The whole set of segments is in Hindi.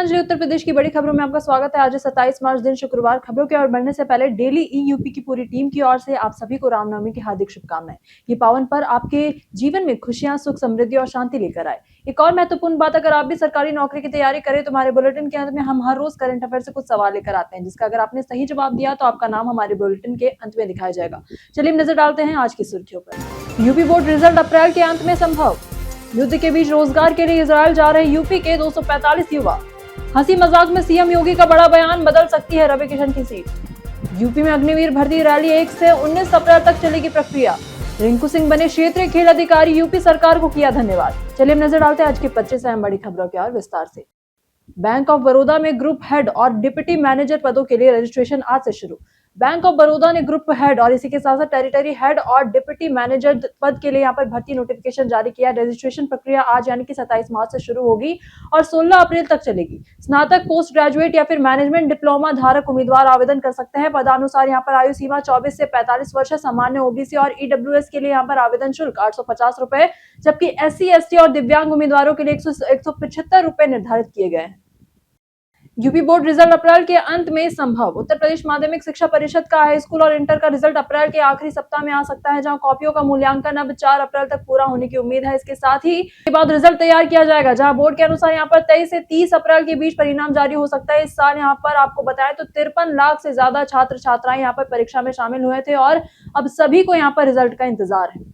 पुष्पांजलि। उत्तर प्रदेश की बड़ी खबरों में आपका स्वागत है। आज 27 मार्च दिन शुक्रवार। खबरों के ओर बढ़ने से पहले डेली ईयूपी की पूरी टीम की ओर से आप सभी को रामनवमी की हार्दिक शुभकामनाएं। ये पावन पर्व आपके जीवन में खुशियां, सुख, समृद्धि और शांति लेकर आए। एक और महत्वपूर्ण बात, अगर आप भी सरकारी नौकरी की तैयारी करें तो हमारे बुलेटिन के अंत में हम हर रोज करंट अफेयर से कुछ सवाल लेकर आते हैं, जिसका अगर आपने सही जवाब दिया तो आपका नाम हमारे बुलेटिन के अंत में दिखाया जाएगा। चलिए नजर डालते हैं आज की सुर्खियों पर। यूपी बोर्ड रिजल्ट अप्रैल के अंत में संभव। युद्ध के बीच रोजगार के लिए इजराइल जा रहे यूपी के 245 युवा। हंसी मजाक में सीएम योगी का बड़ा बयान, बदल सकती है रवि किशन की सीट। यूपी में अग्निवीर भर्ती रैली 1 से 19 अप्रैल तक चलेगी प्रक्रिया। रिंकू सिंह बने क्षेत्रीय खेल अधिकारी, यूपी सरकार को किया धन्यवाद। चलिए नजर डालते हैं आज की 25 अहम बड़ी खबरों के और विस्तार से। बैंक ऑफ बड़ौदा में ग्रुप हेड और डिप्टी मैनेजर पदों के लिए रजिस्ट्रेशन आज से शुरू। बैंक ऑफ बड़ौदा ने ग्रुप हेड और इसी के साथ साथ टेरिटरी हेड और डिप्टी मैनेजर पद के लिए यहाँ पर भर्ती नोटिफिकेशन जारी किया। रजिस्ट्रेशन प्रक्रिया आज यानी कि 27 मार्च से शुरू होगी और 16 अप्रैल तक चलेगी। स्नातक, पोस्ट ग्रेजुएट या फिर मैनेजमेंट डिप्लोमा धारक उम्मीदवार आवेदन कर सकते हैं। पदानुसार यहाँ पर आयु सीमा 24 से 45 वर्ष है। सामान्य, ओबीसी और ईडब्ल्यूएस के लिए यहाँ पर आवेदन शुल्क 850 रुपए, जबकि एससी, एसटी और दिव्यांग उम्मीदवारों के लिए 175 रुपए निर्धारित किए गए हैं। यूपी बोर्ड रिजल्ट अप्रैल के अंत में संभव। उत्तर प्रदेश माध्यमिक शिक्षा परिषद का हाई स्कूल और इंटर का रिजल्ट अप्रैल के आखिरी सप्ताह में आ सकता है, जहां कॉपियों का मूल्यांकन अब 4 अप्रैल तक पूरा होने की उम्मीद है। इसके साथ ही के बाद रिजल्ट तैयार किया जाएगा, जहां बोर्ड के अनुसार यहां पर 23 से 30 अप्रैल के बीच परिणाम जारी हो सकता है। इस साल यहां पर आपको बताएं तो 53 लाख से ज्यादा छात्र छात्राएं यहां पर परीक्षा में शामिल हुए थे और अब सभी को यहाँ पर रिजल्ट का इंतजार है।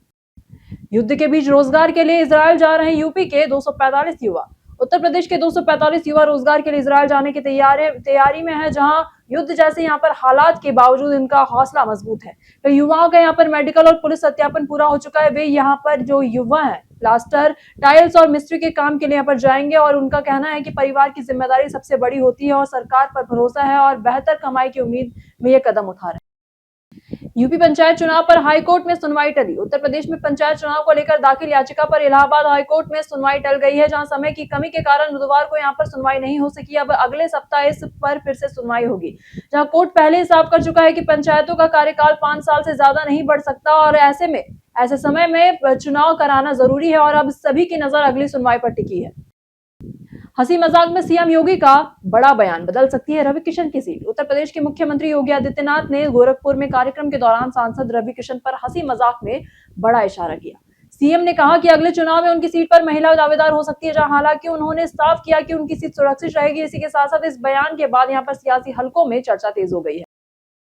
युद्ध के बीच रोजगार के लिए इजराइल जा रहे यूपी के 245 युवा। उत्तर प्रदेश के 245 युवा रोजगार के लिए इजराइल जाने की तैयारी में है, जहां युद्ध जैसे यहाँ पर हालात के बावजूद इनका हौसला मजबूत है। तो युवाओं का यहाँ पर मेडिकल और पुलिस सत्यापन पूरा हो चुका है। वे यहाँ पर जो युवा हैं प्लास्टर, टाइल्स और मिस्त्री के काम के लिए यहाँ पर जाएंगे और उनका कहना है कि परिवार की जिम्मेदारी सबसे बड़ी होती है और सरकार पर भरोसा है और बेहतर कमाई की उम्मीद में ये कदम उठा रहे हैं। यूपी पंचायत चुनाव पर हाईकोर्ट में सुनवाई टली। उत्तर प्रदेश में पंचायत चुनाव को लेकर दाखिल याचिका पर इलाहाबाद हाईकोर्ट में सुनवाई टल गई है, जहां समय की कमी के कारण बुधवार को यहां पर सुनवाई नहीं हो सकी। अब अगले सप्ताह इस पर फिर से सुनवाई होगी, जहां कोर्ट पहले ही साफ कर चुका है कि पंचायतों का कार्यकाल 5 साल से ज्यादा नहीं बढ़ सकता और ऐसे समय में चुनाव कराना जरूरी है और अब सभी की नजर अगली सुनवाई पर टिकी है। हंसी मजाक में सीएम योगी का बड़ा बयान, बदल सकती है रवि किशन की सीट। उत्तर प्रदेश के मुख्यमंत्री योगी आदित्यनाथ ने गोरखपुर में कार्यक्रम के दौरान सांसद रवि किशन पर हंसी मजाक में बड़ा इशारा किया। सीएम ने कहा कि अगले चुनाव में उनकी सीट पर महिला दावेदार हो सकती है, जहां हालांकि उन्होंने साफ किया कि उनकी सीट सुरक्षित रहेगी। इसी के साथ साथ इस बयान के बाद यहाँ पर सियासी हलकों में चर्चा तेज हो गई है।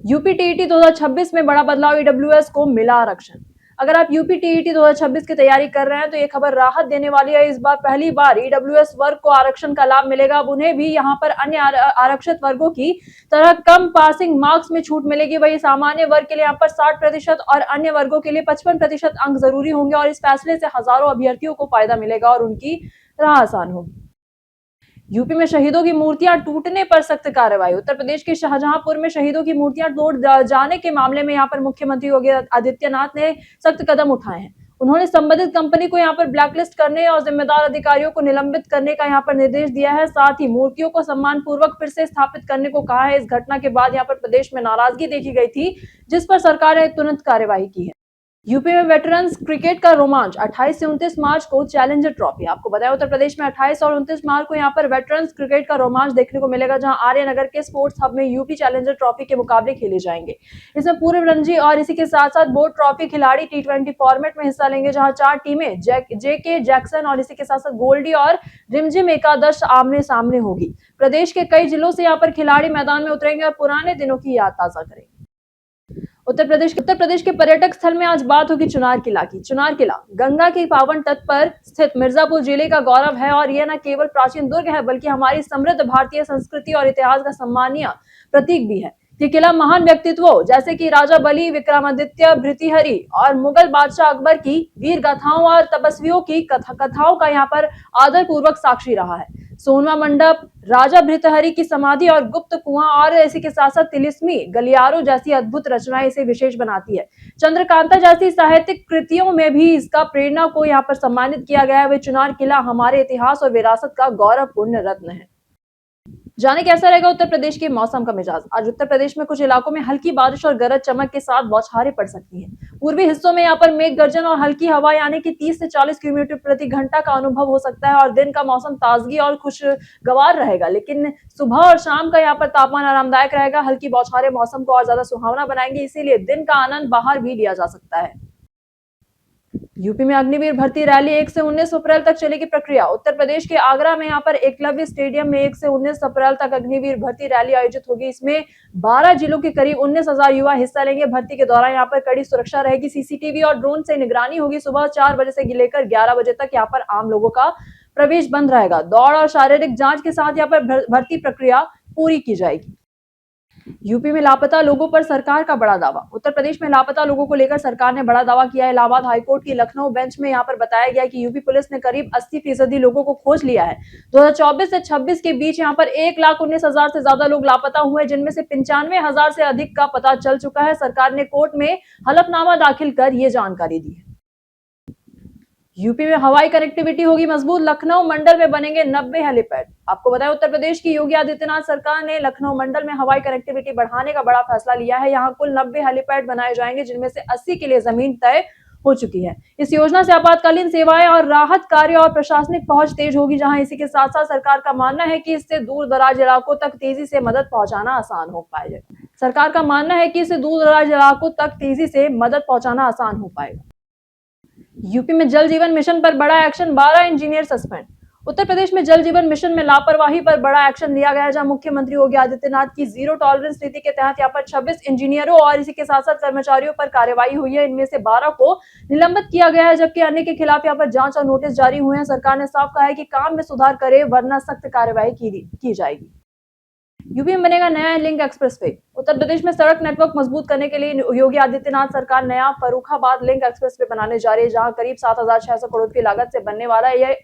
यूपी टीईटी 2026 में बड़ा बदलाव, ईडब्ल्यूएस को मिला आरक्षण। अगर आप यूपी टीईटी 2026 की तैयारी कर रहे हैं तो ये खबर राहत देने वाली है। इस बार पहली बार ईडब्ल्यूएस वर्ग को आरक्षण का लाभ मिलेगा। अब उन्हें भी यहाँ पर अन्य आरक्षित वर्गों की तरह कम पासिंग मार्क्स में छूट मिलेगी। वही सामान्य वर्ग के लिए यहाँ पर 60% और अन्य वर्गों के लिए 55% अंक जरूरी होंगे और इस फैसले से हजारों अभ्यर्थियों को फायदा मिलेगा और उनकी राह आसान होगी। यूपी में शहीदों की मूर्तियां टूटने पर सख्त कार्रवाई। उत्तर प्रदेश के शाहजहांपुर में शहीदों की मूर्तियां तोड़ जाने के मामले में यहाँ पर मुख्यमंत्री योगी आदित्यनाथ ने सख्त कदम उठाए हैं। उन्होंने संबंधित कंपनी को यहाँ पर ब्लैकलिस्ट करने और जिम्मेदार अधिकारियों को निलंबित करने का यहाँ पर निर्देश दिया है। साथ ही मूर्तियों को सम्मान पूर्वक फिर से स्थापित करने को कहा है। इस घटना के बाद यहाँ पर प्रदेश में नाराजगी देखी गई थी, जिस पर सरकार ने तुरंत कार्यवाही की है। यूपी में वेटरन्स क्रिकेट का रोमांच, 28 से 29 मार्च को चैलेंजर ट्रॉफी। आपको बताया उत्तर प्रदेश में 28 और 29 मार्च को यहाँ पर वेटरन्स क्रिकेट का रोमांच देखने को मिलेगा, जहां आर्यनगर के स्पोर्ट्स हब में यूपी चैलेंजर ट्रॉफी के मुकाबले खेले जाएंगे। इसमें पूर्व रणजी और इसी के साथ साथ बोर्ड ट्रॉफी खिलाड़ी T20 फॉर्मेट में हिस्सा लेंगे, जहां 4 टीमें जेके जैक्सन और इसी के साथ साथ गोल्डी और रिमझिम एकादश आमने सामने होगी। प्रदेश के कई जिलों से यहाँ पर खिलाड़ी मैदान में उतरेंगे और पुराने दिनों की याद ताजा करेंगे। उत्तर प्रदेश के पर्यटक स्थल में आज बात होगी चुनार किला की। चुनार किला गंगा के पावन तट पर स्थित मिर्जापुर जिले का गौरव है और यह न केवल प्राचीन दुर्ग है बल्कि हमारी समृद्ध भारतीय संस्कृति और इतिहास का सम्मानीय प्रतीक भी है। ये किला महान व्यक्तित्वों जैसे कि राजा बली, विक्रमादित्य, भृतृहरि और मुगल बादशाह अकबर की वीर गाथाओं और तपस्वियों की कथाओं का यहाँ पर आदर पूर्वक साक्षी रहा है। सोनवा मंडप, राजा भृतृहरि की समाधि और गुप्त कुआं और इसी के साथ साथ तिलिस्मी गलियारों जैसी अद्भुत रचनाएं इसे विशेष बनाती है। चंद्रकांता जैसी साहित्यिक कृतियों में भी इसका प्रेरणा को यहाँ पर सम्मानित किया गया है। वे चुनार किला हमारे इतिहास और विरासत का गौरवपूर्ण रत्न है। जाने कैसा रहेगा उत्तर प्रदेश के मौसम का मिजाज। आज उत्तर प्रदेश में कुछ इलाकों में हल्की बारिश और गरज चमक के साथ बौछारें पड़ सकती हैं। पूर्वी हिस्सों में यहाँ पर मेघ गर्जन और हल्की हवा यानी कि 30 से 40 किलोमीटर प्रति घंटा का अनुभव हो सकता है और दिन का मौसम ताजगी और खुशगवार रहेगा। लेकिन सुबह और शाम का यहाँ पर तापमान आरामदायक रहेगा। हल्की बौछारें मौसम को और ज्यादा सुहावना बनाएंगे, इसीलिए दिन का आनंद बाहर भी लिया जा सकता है। यूपी में अग्निवीर भर्ती रैली 1 से 19 अप्रैल तक चलेगी प्रक्रिया। उत्तर प्रदेश के आगरा में यहाँ पर एकलव्य स्टेडियम में 1 से 19 अप्रैल तक अग्निवीर भर्ती रैली आयोजित होगी। इसमें 12 जिलों के करीब 19,000 युवा हिस्सा लेंगे। भर्ती के दौरान यहाँ पर कड़ी सुरक्षा रहेगी। सीसीटीवी और ड्रोन से निगरानी होगी। सुबह 4 बजे से लेकर 11 बजे तक यहाँ पर आम लोगों का प्रवेश बंद रहेगा। दौड़ और शारीरिक जांच के साथ यहाँ पर भर्ती प्रक्रिया पूरी की जाएगी। यूपी में लापता लोगों पर सरकार का बड़ा दावा। उत्तर प्रदेश में लापता लोगों को लेकर सरकार ने बड़ा दावा किया है। इलाहाबाद हाईकोर्ट की लखनऊ बेंच में यहाँ पर बताया गया कि यूपी पुलिस ने करीब 80% लोगों को खोज लिया है। 2024 से 26 के बीच यहाँ पर 1,19,000 से ज्यादा लोग लापता हुए, जिनमें से 95,000 से अधिक का पता चल चुका है। सरकार ने कोर्ट में हलफनामा दाखिल कर ये जानकारी दी है। यूपी में हवाई कनेक्टिविटी होगी मजबूत। लखनऊ मंडल में बनेंगे 90 हेलीपैड। आपको बताया उत्तर प्रदेश की योगी आदित्यनाथ सरकार ने लखनऊ मंडल में हवाई कनेक्टिविटी बढ़ाने का बड़ा फैसला लिया है। यहाँ कुल 90 हेलीपैड बनाए जाएंगे, जिनमें से 80 के लिए जमीन तय हो चुकी है। इस योजना से आपातकालीन सेवाएं और राहत कार्य और प्रशासनिक पहुंच तेज होगी। जहां इसी के साथ साथ सरकार का मानना है कि इससे दूर दराज इलाकों तक तेजी से मदद पहुंचाना आसान हो पाएगा। सरकार का मानना है कि इससे दूर दराज इलाकों तक तेजी से मदद पहुंचाना आसान हो पाएगा। यूपी में जल जीवन मिशन पर बड़ा action, 12 engineer suspend. Uttar Pradesh में जल जीवन मिशन में लापरवाही पर बड़ा एक्शन लिया गया है। जहां मुख्यमंत्री योगी आदित्यनाथ की जीरो टॉलरेंस नीति के तहत यहाँ पर 26 इंजीनियरों और इसी के साथ साथ कर्मचारियों पर कार्रवाई हुई है। इनमें से 12 को निलंबित किया गया है, जबकि अन्य के खिलाफ यहाँ पर जांच और नोटिस जारी हुए हैं। सरकार ने साफ कहा है कि काम में सुधार करे, वरना सख्त कार्रवाई की जाएगी। यूपी में बनेगा नया लिंक एक्सप्रेसवे। उत्तर प्रदेश में सड़क नेटवर्क मजबूत करने के लिए योगी आदित्यनाथ सरकार नया फर्रुखाबाद लिंक एक्सप्रेसवे बनाने जा रही है। जहां करीब 7,600 करोड़ की लागत से बनने वाला यह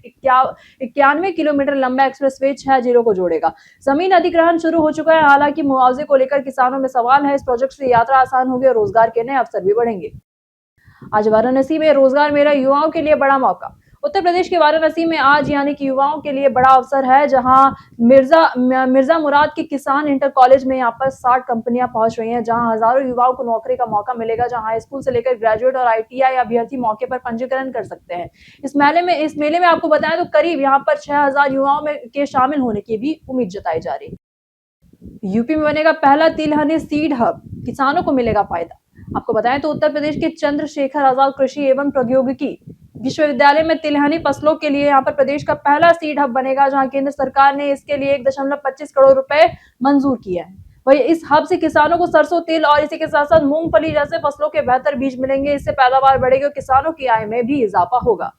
91 किलोमीटर लंबा एक्सप्रेसवे 6 जिलों को जोड़ेगा। जमीन अधिग्रहण शुरू हो चुका है। हालांकि मुआवजे को लेकर किसानों में सवाल है। इस प्रोजेक्ट से यात्रा आसान होगी और रोजगार के नए अवसर भी बढ़ेंगे। आज वाराणसी में रोजगार मेला, युवाओं के लिए बड़ा मौका। उत्तर प्रदेश के वाराणसी में आज यानी कि युवाओं के लिए बड़ा अवसर है। जहां मिर्जा मुराद के किसान इंटर कॉलेज में यहाँ पर 60 कंपनियां पहुंच रही हैं, जहां हजारों युवाओं को नौकरी का मौका मिलेगा। जहां हाई स्कूल से लेकर ग्रेजुएट और आईटीआई अभ्यर्थी मौके पर पंजीकरण कर सकते हैं। इस मेले में आपको बताएं तो करीब यहाँ पर 6,000 युवाओं के शामिल होने की भी उम्मीद जताई जा रही है। यूपी में बनेगा पहला तिलहनी सीड हब, किसानों को मिलेगा फायदा। आपको बताएं तो उत्तर प्रदेश के चंद्रशेखर आजाद कृषि एवं प्रौद्योगिकी विश्वविद्यालय में तिलहनी फसलों के लिए यहाँ पर प्रदेश का पहला सीड हब बनेगा। जहां केंद्र सरकार ने इसके लिए 1.25 करोड़ रुपए मंजूर किया है। वही इस हब से किसानों को सरसों, तिल और इसी के साथ साथ मूंगफली जैसे फसलों के बेहतर बीज मिलेंगे। इससे पैदावार बढ़ेगी और किसानों की आय में भी इजाफा होगा।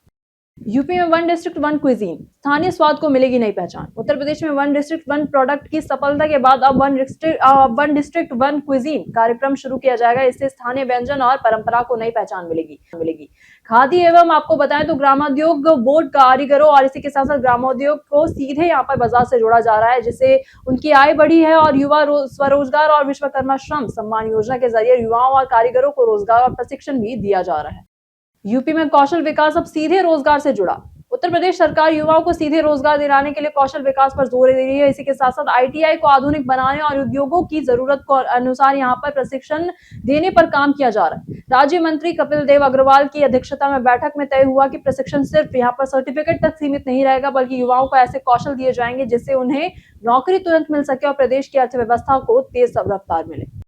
यूपी में वन डिस्ट्रिक्ट वन क्विजीन, स्थानीय स्वाद को मिलेगी नई पहचान। उत्तर प्रदेश में वन डिस्ट्रिक्ट वन प्रोडक्ट की सफलता के बाद अब वन डिस्ट्रिक्ट वन क्विजीन कार्यक्रम शुरू किया जाएगा। इससे स्थानीय व्यंजन और परंपरा को नई पहचान मिलेगी। खादी एवं आपको बताएं तो ग्रामोद्योग बोर्ड कारीगरों और इसी के साथ साथ ग्रामोद्योग को सीधे यहाँ पर बाजार से जोड़ा जा रहा है, जिससे उनकी आय बढ़ी है। और युवा स्वरोजगार और विश्वकर्मा श्रम सम्मान योजना के जरिए युवाओं और कारीगरों को रोजगार और प्रशिक्षण भी दिया जा रहा है। यूपी में कौशल विकास अब सीधे रोजगार से जुड़ा। उत्तर प्रदेश सरकार युवाओं को सीधे रोजगार दिलाने के लिए कौशल विकास पर जोर दे रही है। इसी के साथ साथ आईटीआई को आधुनिक बनाने और उद्योगों की जरूरत को अनुसार यहाँ पर प्रशिक्षण देने पर काम किया जा रहा है। राज्य मंत्री कपिल देव अग्रवाल की अध्यक्षता में बैठक में तय हुआ कि प्रशिक्षण सिर्फ यहाँ पर सर्टिफिकेट तक सीमित नहीं रहेगा, बल्कि युवाओं को ऐसे कौशल दिए जाएंगे जिससे उन्हें नौकरी तुरंत मिल सके और प्रदेश की अर्थव्यवस्था को तेज रफ्तार मिले।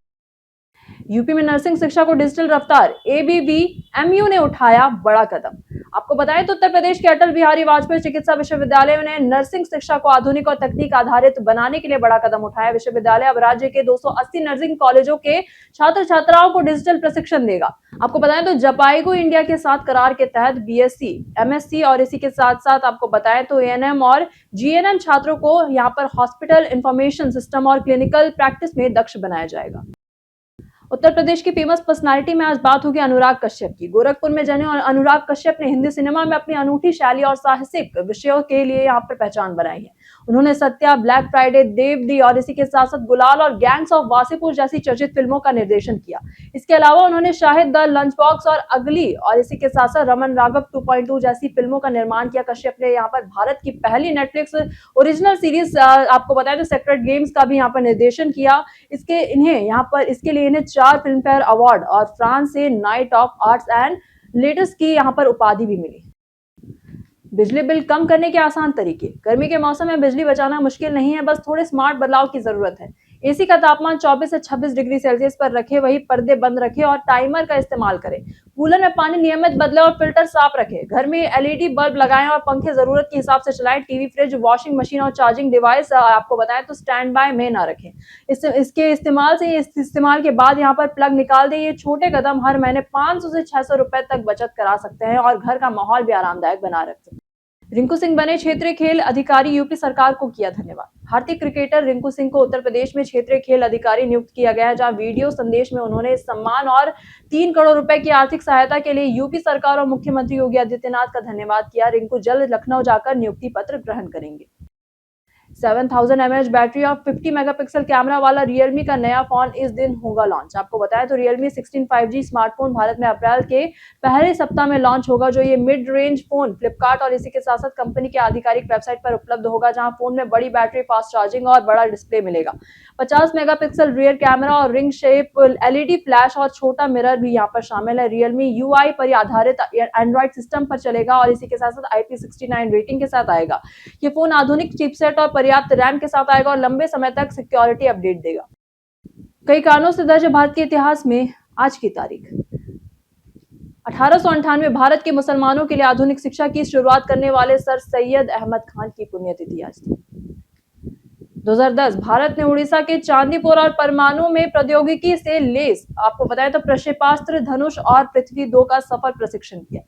यूपी में नर्सिंग शिक्षा को डिजिटल रफ्तार, एबीवीएमयू ने उठाया बड़ा कदम। आपको बताएं तो उत्तर प्रदेश के अटल बिहारी वाजपेयी चिकित्सा विश्वविद्यालय ने नर्सिंग शिक्षा को आधुनिक और तकनीक आधारित बनाने के लिए बड़ा कदम उठाया। विश्वविद्यालय अब राज्य के 280 नर्सिंग कॉलेजों के छात्र छात्राओं को डिजिटल प्रशिक्षण देगा। आपको बताएं तो जपाइगो इंडिया के साथ करार के तहत बीएससी, एमएससी और इसी के साथ साथ आपको बताएं तो एएनएम और जीएनएम छात्रों को यहाँ पर हॉस्पिटल इंफॉर्मेशन सिस्टम और क्लिनिकल प्रैक्टिस में दक्ष बनाया जाएगा। उत्तर प्रदेश की फेमस पर्सनालिटी में आज बात होगी अनुराग कश्यप की। गोरखपुर में जन्मे और अनुराग कश्यप ने हिंदी सिनेमा में अपनी अनूठी शैली और साहसिक विषयों के लिए यहाँ पर पहचान बनाई है। उन्होंने सत्या, ब्लैक फ्राइडे, देवदी और इसी के साथ साथ गुलाल और गैंग्स ऑफ वासेपुर जैसी चर्चित फिल्मों का निर्देशन किया। इसके अलावा उन्होंने शाहिद, द लंच बॉक्स और अगली और इसी के साथ साथ रमन राघव 2.2 जैसी फिल्मों का निर्माण किया। कश्यप ने यहाँ पर भारत की पहली नेटफ्लिक्स ओरिजिनल सीरीज आपको बताया तो सेक्रेट गेम्स का भी यहाँ पर निर्देशन किया। इसके लिए इन्हें 4 फिल्म फेयर अवार्ड और फ्रांस से night of arts and letters की यहाँ पर उपाधि भी मिली। बिजली बिल कम करने के आसान तरीके। गर्मी के मौसम में बिजली बचाना मुश्किल नहीं है, बस थोड़े स्मार्ट बदलाव की जरूरत है। एसी का तापमान 24 से 26 डिग्री सेल्सियस पर रखें, वही पर्दे बंद रखें और टाइमर का इस्तेमाल करें। कूलर में पानी नियमित बदलें और फिल्टर साफ रखें। घर में एलईडी बल्ब लगाएं और पंखे जरूरत के हिसाब से चलाएं। टीवी, फ्रिज, वॉशिंग मशीन और चार्जिंग डिवाइस आपको बताएं तो स्टैंड बाय में ना रखें। इसके इस्तेमाल के बाद यहाँ पर प्लग निकाल दें। ये छोटे कदम हर महीने 500 से 600 रुपए तक बचत करा सकते हैं और घर का माहौल भी आरामदायक बना रख सकते हैं। रिंकू सिंह बने क्षेत्रीय खेल अधिकारी, यूपी सरकार को किया धन्यवाद। भारतीय क्रिकेटर रिंकू सिंह को उत्तर प्रदेश में क्षेत्रीय खेल अधिकारी नियुक्त किया गया है, जहां वीडियो संदेश में उन्होंने इस सम्मान और 3 करोड़ रुपए की आर्थिक सहायता के लिए यूपी सरकार और मुख्यमंत्री योगी आदित्यनाथ का धन्यवाद किया। रिंकू जल्द लखनऊ जाकर नियुक्ति पत्र ग्रहण करेंगे। 7000 mAh बैटरी और 50 मेगापिक्सल कैमरा वाला रियलमी का नया फोन इस दिन होगा लॉन्च। आपको बताएं तो रियलमी 16 5G स्मार्टफोन भारत में अप्रैल के पहले सप्ताह में लॉन्च होगा। जो ये मिड रेंज फोन फ्लिपकार्ट और इसी के साथ साथ कंपनी के आधिकारिक वेबसाइट पर उपलब्ध होगा, जहां फोन में बड़ी बैटरी, फास्ट चार्जिंग और बड़ा डिस्प्ले मिलेगा। 50 मेगापिक्सल रियर कैमरा और रिंग शेप एलईडी फ्लैश और छोटा मिरर भी यहाँ पर शामिल है। रियलमी यूआई पर आधारित एंड्रॉइड सिस्टम पर चलेगा और इसी के साथ साथ IP69 रेटिंग के साथ आएगा। ये फोन आधुनिक चिपसेट और पर्याप्त रैम के साथ आएगा और लंबे समय तक सिक्योरिटी अपडेट देगा। कई कारणों से दर्ज है भारत के इतिहास में आज की तारीख। 1898 भारत के मुसलमानों के लिए आधुनिक शिक्षा की शुरुआत करने वाले सर सैयद अहमद खान की पुण्यतिथि आज थी। 2010 भारत ने उड़ीसा के चांदीपुर और परमाणु में प्रौद्योगिकी से लेस आपको बताएं तो प्रक्षेपास्त्र धनुष और पृथ्वी 2 का सफल प्रशिक्षण किया।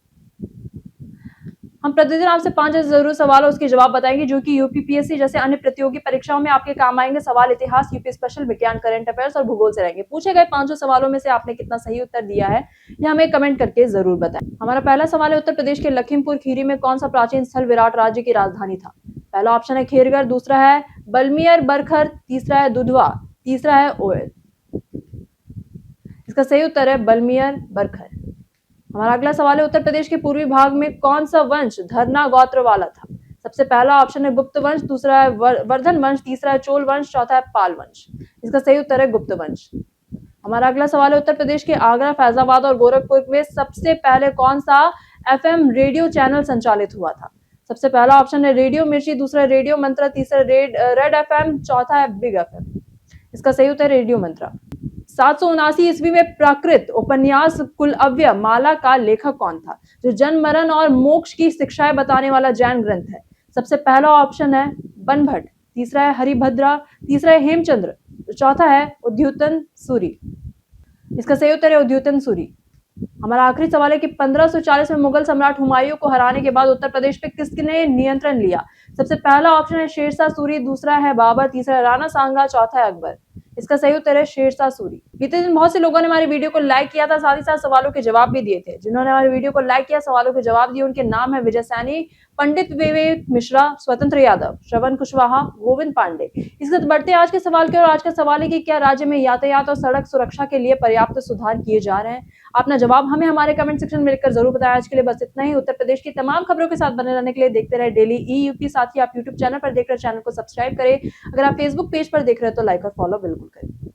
हम प्रतिदिन आपसे 5 ऐसे जरूरी सवाल उसके जवाब बताएंगे जो कि यूपीपीएससी जैसे अन्य प्रतियोगी परीक्षाओं में आपके काम आएंगे। सवाल इतिहास, यूपी स्पेशल, विज्ञान, करंट अफेयर्स और भूगोल से रहेंगे। पूछे गए 5 सवालों में से आपने कितना सही उत्तर दिया है यह हमें कमेंट करके जरूर बताएं। हमारा पहला सवाल है, उत्तर प्रदेश के लखीमपुर खीरी में कौन सा प्राचीन स्थल विराट राज्य की राजधानी था? पहला ऑप्शन है खेरगढ़, दूसरा है बलमियर बरखर, तीसरा है दुधवा, तीसरा है ओयल। इसका सही उत्तर है बलमियर बरखर। हमारा अगला सवाल है, उत्तर प्रदेश के पूर्वी भाग में कौन सा वंश धरना गोत्र वाला था? सबसे पहला ऑप्शन है गुप्त वंश, दूसरा है वर्धन वंश, तीसरा है चोल वंश, चौथा है पाल वंश। इसका सही उत्तर है गुप्त वंश। हमारा अगला सवाल है, उत्तर प्रदेश के आगरा, फैजाबाद और गोरखपुर में सबसे पहले कौन सा FM रेडियो चैनल संचालित हुआ था? सबसे पहला ऑप्शन है रेडियो मिर्ची, दूसरा रेडियो मंत्रा, तीसरा रेड FM, चौथा है बिग FM। इसका सही उत्तर है रेडियो मंत्रा। 779 ईस्वी में प्राकृत उपन्यास कुलअव्य माला का लेखक कौन था? जो जन्म, मरण और मोक्ष की शिक्षाएं बताने वाला जैन ग्रंथ है। सबसे पहला ऑप्शन है बनभट्ट, तीसरा है हरिभद्रा, तीसरा है हेमचंद्र, चौथा है उद्युतन सूरी। इसका सही उत्तर है उद्युतन सूरी। हमारा आखिरी सवाल है कि 1540 में मुगल सम्राट हुमायूं को हराने के बाद उत्तर प्रदेश पे किसने नियंत्रण लिया? सबसे पहला ऑप्शन है शेरशाह सूरी, दूसरा है बाबर, तीसरा है राणा सांगा, चौथा है अकबर। इसका सही उत्तर है शेरशाह सूरी। बीते दिन बहुत से लोगों ने हमारे वीडियो को लाइक किया था, साथ ही साथ सवालों के जवाब भी दिए थे। जिन्होंने हमारे वीडियो को लाइक किया, सवालों के जवाब दिए, उनके नाम है विजय सैनी, पंडित विवेक मिश्रा, स्वतंत्र यादव, श्रवण कुशवाहा, गोविंद पांडे। इसके साथ बढ़ते आज के सवाल के, और आज का सवाल है कि क्या राज्य में यातायात और सड़क सुरक्षा के लिए पर्याप्त सुधार किए जा रहे हैं? अपना जवाब हमें हमारे कमेंट सेक्शन में लिखकर जरूर बताएं। आज के लिए बस इतना ही। उत्तर प्रदेश की तमाम खबरों के साथ बने रहने के लिए देखते रहे डेली ईयूपी। साथ ही आप यूट्यूब चैनल पर देख रहे चैनल को सब्सक्राइब करें। अगर आप फेसबुक पेज पर देख रहे हैं तो लाइक और फॉलो बिल्कुल करें।